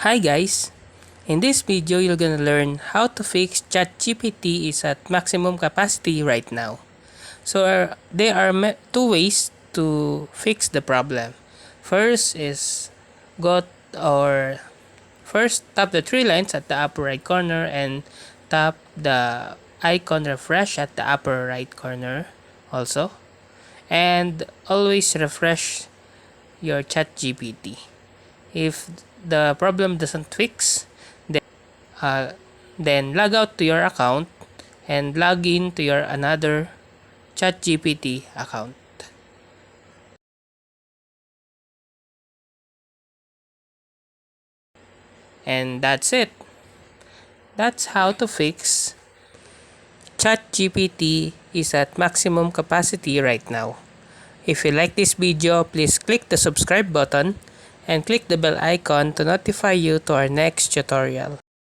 Hi guys! In this video, you're gonna learn how to fix ChatGPT is at maximum capacity right now. So there are two ways to fix the problem. First is go or first tap the three lines at the upper right corner and tap the icon refresh at the upper right corner also. And always refresh your ChatGPT. If the problem doesn't fix, uh, then log out to your account and log in to your another ChatGPT account. And that's it. That's how to fix ChatGPT is at maximum capacity right now. If you like this video, please click the subscribe button and click the bell icon to notify you to our next tutorial.